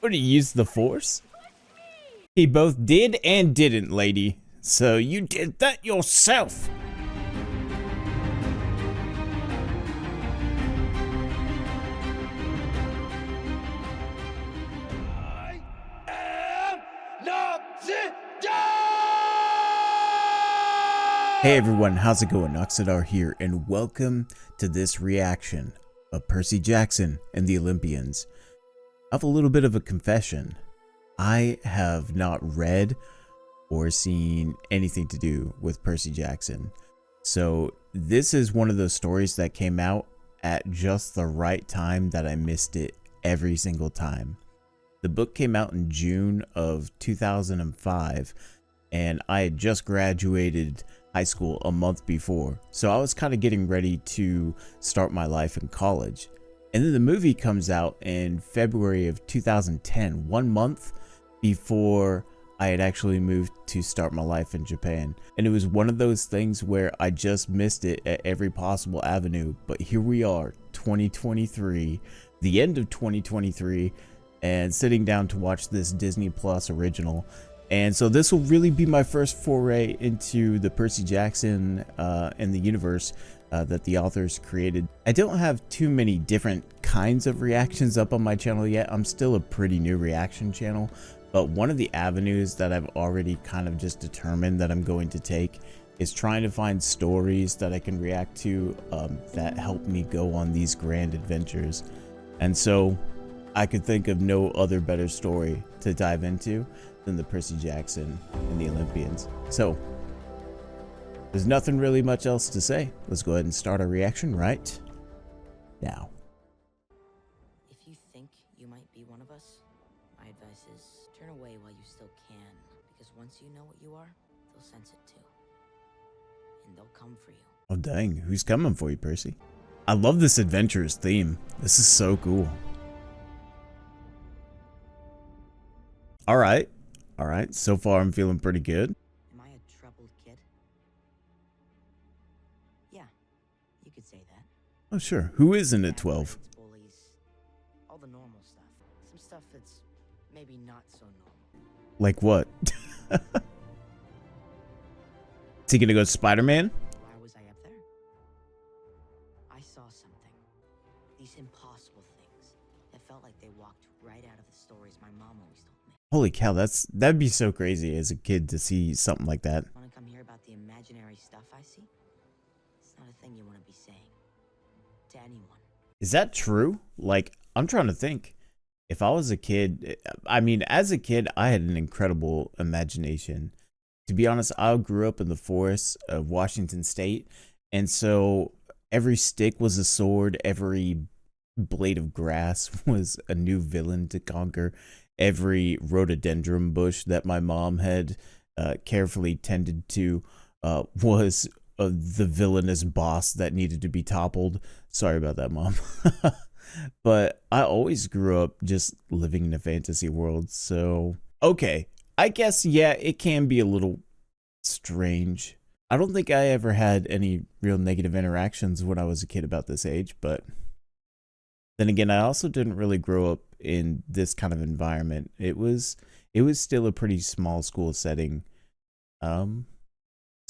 What, he used the Force? He both did and didn't, lady. So you did that yourself. I am Noxidar! Hey everyone, how's it going? Noxidar here, and welcome to this reaction of Percy Jackson and the Olympians. I have a little bit of a confession. I have not read or seen anything to do with Percy Jackson. So this is one of those stories that came out at just the right time that I missed it every single time. The book came out in June of 2005, and I had just graduated high school a month before. So I was kind of getting ready to start my life in college. And then the movie comes out in February of 2010, 1 month before I had actually moved to start my life in Japan. And it was one of those things where I just missed it at every possible avenue. But here we are, 2023, the end of 2023, and sitting down to watch this Disney Plus original. And so this will really be my first foray into the Percy Jackson and the universe that the authors created. I don't have too many different kinds of reactions up on my channel yet. I'm still a pretty new reaction channel, but one of the avenues that I've already kind of just determined that I'm going to take is trying to find stories that I can react to that help me go on these grand adventures. And so I could think of no other better story to dive into than the Percy Jackson and the Olympians. So there's nothing really much else to say. Let's go ahead and start our reaction right now. If you think you might be one of us, my advice is turn away while you still can, because once you know what you are, they'll sense it too. And they'll come for you. Oh dang, who's coming for you, Percy? I love this adventurous theme. This is so cool. All right, so far I'm feeling pretty good. Am I a troubled kid? Yeah, you could say that. Oh sure, who isn't at 12? Bullies, all the normal stuff. Some stuff that's maybe not so normal. Like what? Is he gonna go Spider-Man? Why was I up there? I saw something. These impossible things that felt like they walked right out of the stories my mom always told me. Holy cow, that'd be so crazy as a kid to see something like that. Want to come hear about the imaginary stuff I see? It's not a thing you want to be saying to anyone. Is that true? Like, I'm trying to think. If I was a kid, I mean, as a kid, I had an incredible imagination. To be honest, I grew up in the forests of Washington State, and so every stick was a sword, every blade of grass was a new villain to conquer. Every rhododendron bush that my mom had carefully tended to was the villainous boss that needed to be toppled. Sorry about that, Mom. But I always grew up just living in a fantasy world. So, okay, I guess, yeah, it can be a little strange. I don't think I ever had any real negative interactions when I was a kid about this age, but then again, I also didn't really grow up in this kind of environment. It was still a pretty small school setting. So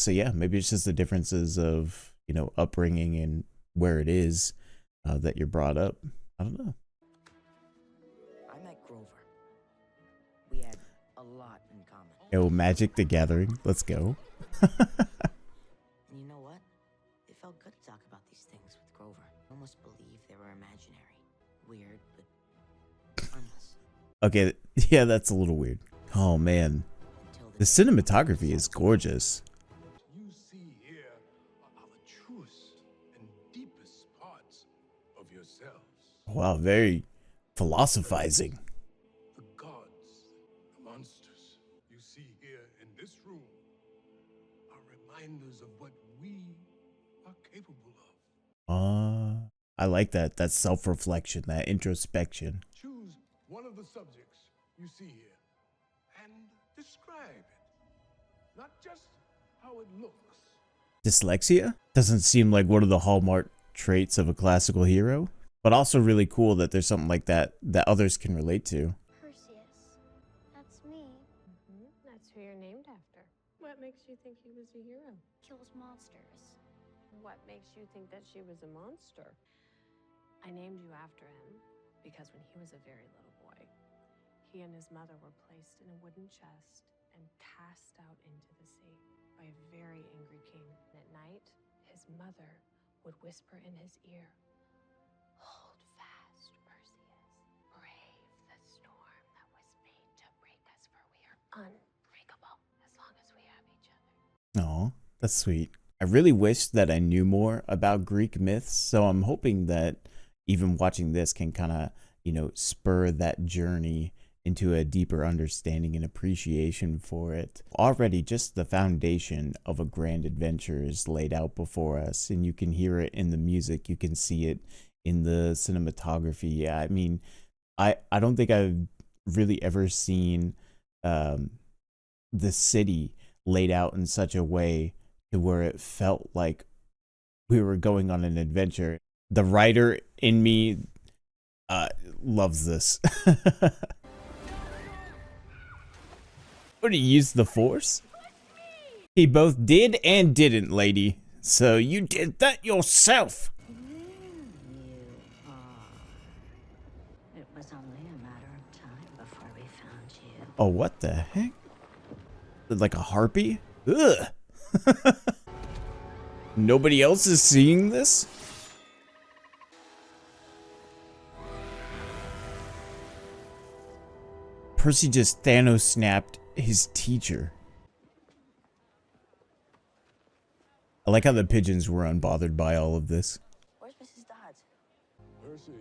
yeah, maybe it's just the differences of, you know, upbringing and where it is that you're brought up. I don't know. I met Grover. We had a lot in common. Oh, Magic the Gathering. Let's go. And you know what? It felt good to talk about these things with Grover. I almost believe they were imaginary. Weird, but harmless. Okay, yeah, that's a little weird. Oh man, Until the cinematography is gorgeous. You see here are the truest and deepest parts of yourselves. Wow, very philosophizing. The gods, the monsters you see here in this room are reminders of what we are capable of. I like that. That self-reflection, that introspection. Choose one of the subjects you see here and describe it, not just how it looks. Dyslexia? Doesn't seem like one of the hallmark traits of a classical hero, but also really cool that there's something like that that others can relate to. Percy, think he was a hero? Kills monsters. What makes you think that she was a monster? I named you after him because when he was a very little boy, he and his mother were placed in a wooden chest and cast out into the sea by a very angry king. At night, his mother would whisper in his ear, "Hold fast, Perseus. Brave the storm that was made to break us, for we are unbreakable as long as we have each other." Oh, that's sweet. I really wish that I knew more about Greek myths, so I'm hoping that even watching this can kind of, spur that journey into a deeper understanding and appreciation for it. Already, just the foundation of a grand adventure is laid out before us, and you can hear it in the music, you can see it in the cinematography. Yeah, I mean, I don't think I've really ever seen the city laid out in such a way to where it felt like we were going on an adventure. The writer in me loves this. What, he used the Force? He both did and didn't, lady. So you did that yourself. It was only a matter of time before we found you. Oh, what the heck? Like a harpy? Ugh. Nobody else is seeing this? Percy just Thanos snapped his teacher. I like how the pigeons were unbothered by all of this. Where's Mrs. Dodds? Percy,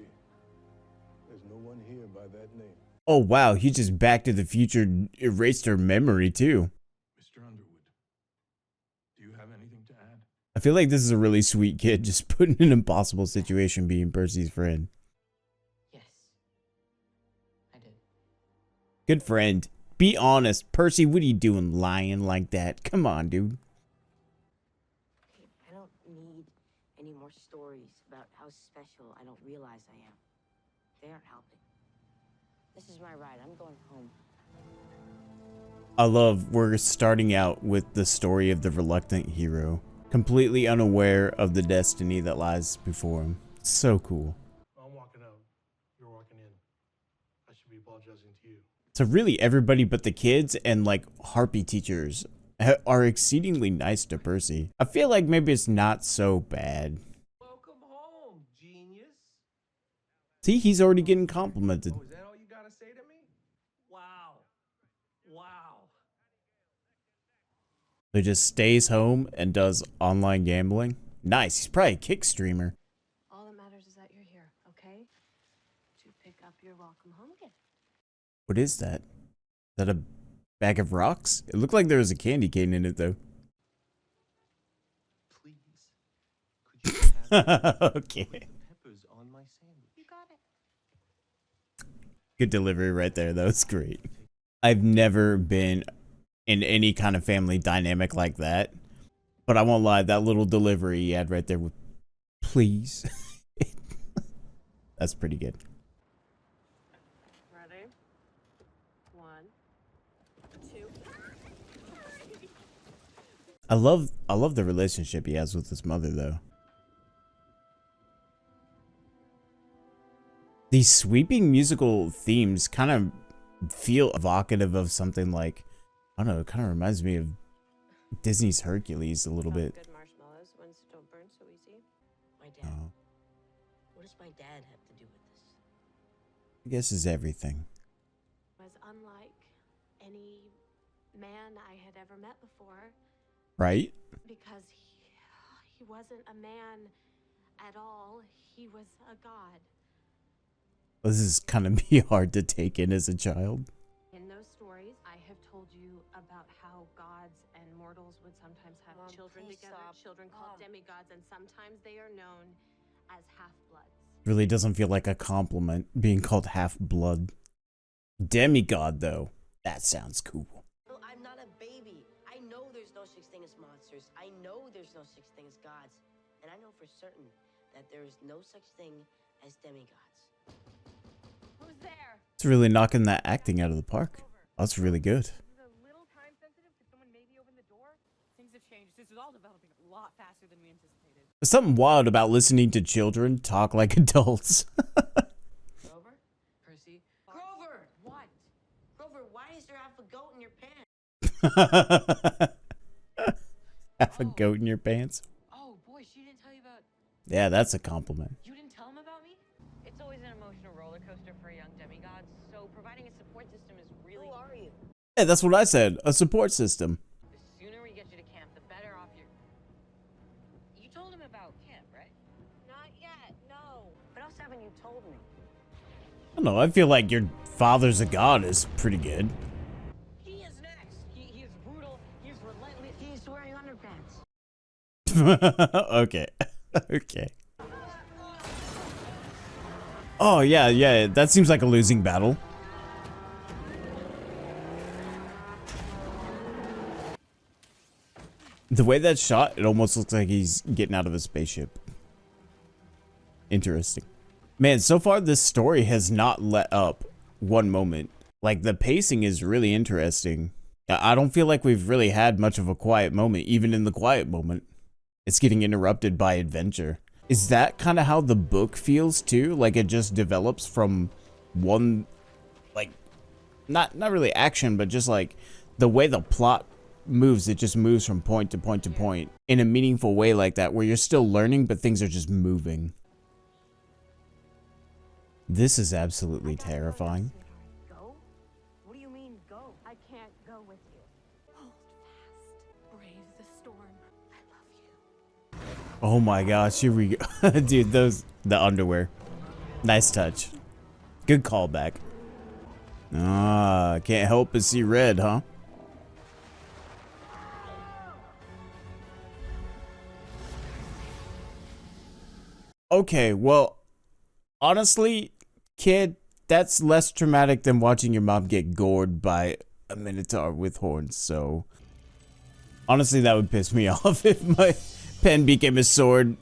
there's no one here by that name. Oh wow, he just Back to the Future erased her memory too. Mr. Underwood, do you have anything to add? I feel like this is a really sweet kid just put in an impossible situation being Percy's friend. Yes, I did. Good friend. Be honest. Percy, what are you doing lying like that? Come on, dude. Okay, I don't need any more stories about how special I don't realize I am. They aren't helping. This is my ride. I'm going home. I love we're starting out with the story of the reluctant hero, completely unaware of the destiny that lies before him. So cool. I'm walking out. You're walking in. I should be apologizing to you. So really everybody but the kids and like harpy teachers are exceedingly nice to Percy. I feel like maybe it's not so bad. Welcome home, genius. See, he's already getting complimented. Oh, is that all you gotta say to me? Wow. Wow. So he just stays home and does online gambling. Nice, he's probably a kick streamer. All that matters is that you're here, okay? To pick up your welcome home gift. What is that? Is that a bag of rocks? It looked like there was a candy cane in it though. Please. Could you have Okay. peppers on my sandwich? You got it. Good delivery right there. That was great. I've never been in any kind of family dynamic like that. But I won't lie, that little delivery he had right there with please. That's pretty good. Ready? 1, 2. I love the relationship he has with his mother though. These sweeping musical themes kind of feel evocative of something like, I don't know, it kind of reminds me of Disney's Hercules a little bit. Good marshmallows, ones that don't burn so easy. My dad. Oh, What does my dad have to do with this? I guess is everything. Was unlike any man I had ever met before Right? because he wasn't a man at all. He was a god. This is kind of be hard to take in as a child. In those stories, I have told you about how gods and mortals would sometimes have Mom, children please together, stop. children called Mom. demigods, and sometimes they are known as half-bloods. Really doesn't feel like a compliment being called half-blood. Demigod though, that sounds cool. Well, I'm not a baby. I know there's no such thing as monsters. I know there's no such thing as gods. And I know for certain that there is no such thing as demigods. Who's there? It's really knocking that acting out of the park. That's really good. This is a little time sensitive. Could someone maybe open the door? Since There's something wild about listening to children talk like adults. Grover? Percy? Grover! What? Grover, why is there half a goat in your pants? Have a goat in your pants? Oh, boy, she didn't tell you about... Yeah, that's a compliment. You didn't tell him about me? It's always an emotional roller coaster for young demigods, so providing a support system is really... Who are you? Yeah, that's what I said. A support system. The sooner we get you to camp, the better off you're... You told him about camp, right? Not yet, no. What else haven't you told me? I don't know. I feel like your father's a god is pretty good. He is next. He is brutal. He is relentless. He's wearing underpants. Okay. Okay. Oh, yeah. That seems like a losing battle. The way that's shot, it almost looks like he's getting out of a spaceship. Interesting. Man, so far this story has not let up one moment. Like, the pacing is really interesting. I don't feel like we've really had much of a quiet moment, even in the quiet moment. It's getting interrupted by adventure. Is that kind of how the book feels too? Like it just develops from one, like, not really action, but just like the way the plot moves, it just moves from point to point to point in a meaningful way like that, where you're still learning, but things are just moving. This is absolutely terrifying. Go? What do you mean, go? I can't go with you. Hold fast. Brave the storm. I love you. Oh my gosh, here we go. Dude, the underwear. Nice touch. Good callback. Ah, can't help but see red, huh? Okay, well, honestly, kid, that's less traumatic than watching your mom get gored by a minotaur with horns, so... Honestly, that would piss me off if my pen became a sword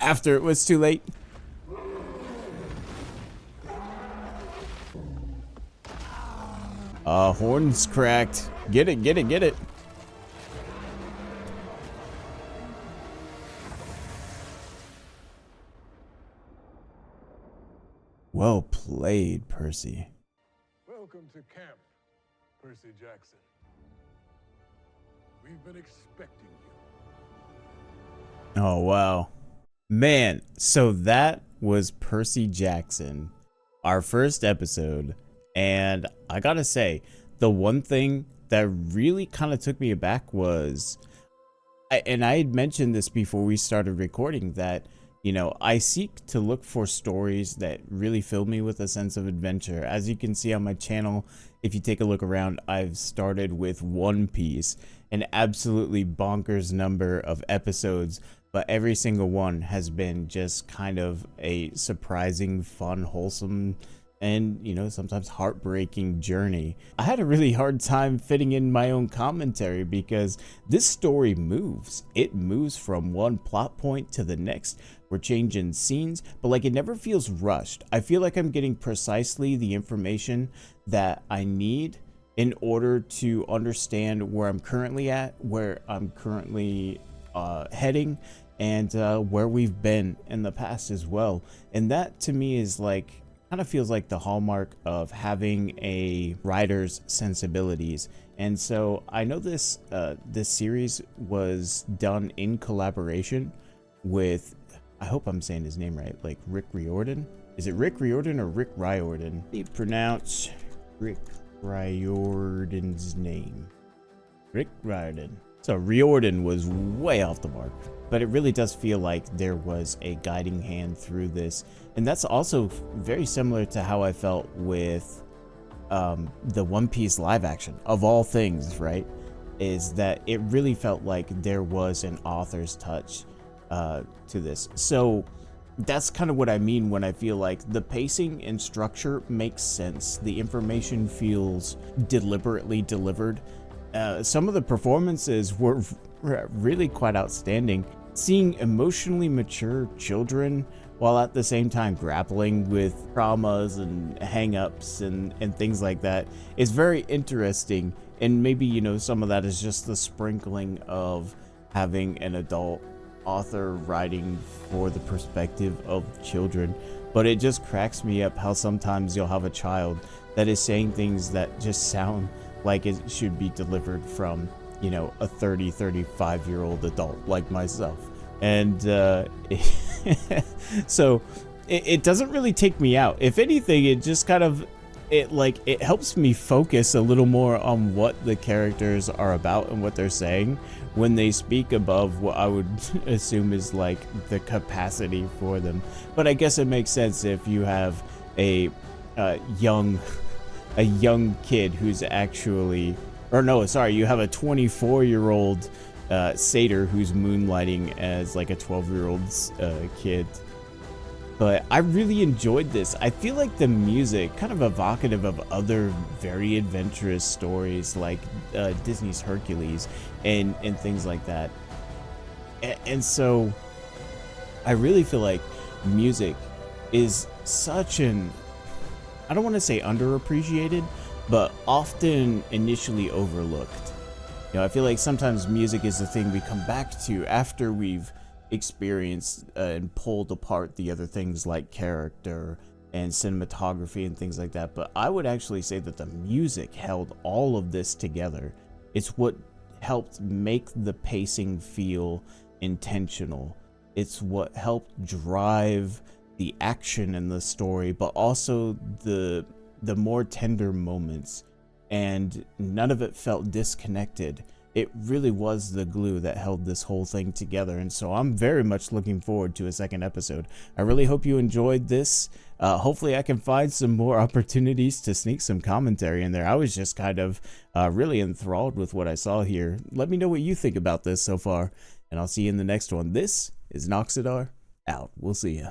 after it was too late. Horns cracked. Get it, get it, get it. Well played, Percy. Welcome to camp, Percy Jackson. We've been expecting you. Oh, wow. Man, so that was Percy Jackson, our first episode. And I gotta say, the one thing that really kind of took me aback was, and I had mentioned this before we started recording, that, you know, I seek to look for stories that really fill me with a sense of adventure. As you can see on my channel, if you take a look around, I've started with One Piece, an absolutely bonkers number of episodes, but every single one has been just kind of a surprising, fun, wholesome, and, you know, sometimes heartbreaking journey. I had a really hard time fitting in my own commentary because this story moves. It moves from one plot point to the next. We're changing scenes, but like it never feels rushed. I feel like I'm getting precisely the information that I need in order to understand where I'm currently at, where I'm currently heading, and where we've been in the past as well. And that to me is like, kind of feels like the hallmark of having a writer's sensibilities. And so I know this this series was done in collaboration with, I hope I'm saying his name right, like Rick Riordan. Is it Rick Riordan or Rick Riordan? He pronounce Rick Riordan's name. Rick Riordan. So Riordan was way off the mark, but it really does feel like there was a guiding hand through this. And that's also very similar to how I felt with the One Piece live action, of all things, right? Is that it really felt like there was an author's touch to this. So that's kind of what I mean when I feel like the pacing and structure makes sense. The information feels deliberately delivered. Some of the performances were really quite outstanding. Seeing emotionally mature children while at the same time grappling with traumas and hang-ups and things like that is very interesting. And maybe, you know, some of that is just the sprinkling of having an adult author writing for the perspective of children, but it just cracks me up how sometimes you'll have a child that is saying things that just sound like it should be delivered from, you know, a 35-year-old adult like myself. And so it doesn't really take me out. If anything, it just kind of, it helps me focus a little more on what the characters are about and what they're saying when they speak above what I would assume is like the capacity for them. But I guess it makes sense if you have a young kid who's actually, or no, sorry, you have a 24-year-old satyr who's moonlighting as like a 12-year-old's kid. But I really enjoyed this. I feel like the music, kind of evocative of other very adventurous stories like Disney's Hercules and things like that. And so I really feel like music is such an, I don't want to say underappreciated, but often initially overlooked. You know, I feel like sometimes music is the thing we come back to after we've experienced and pulled apart the other things like character and cinematography and things like that. But I would actually say that the music held all of this together. It's what helped make the pacing feel intentional. It's what helped drive the action in the story, but also the more tender moments, and none of it felt disconnected. It really was the glue that held this whole thing together, and so I'm very much looking forward to a second episode. I really hope you enjoyed this. Hopefully I can find some more opportunities to sneak some commentary in there. I was just kind of really enthralled with what I saw here. Let me know what you think about this so far, and I'll see you in the next one. This is Noxidar, out. We'll see ya.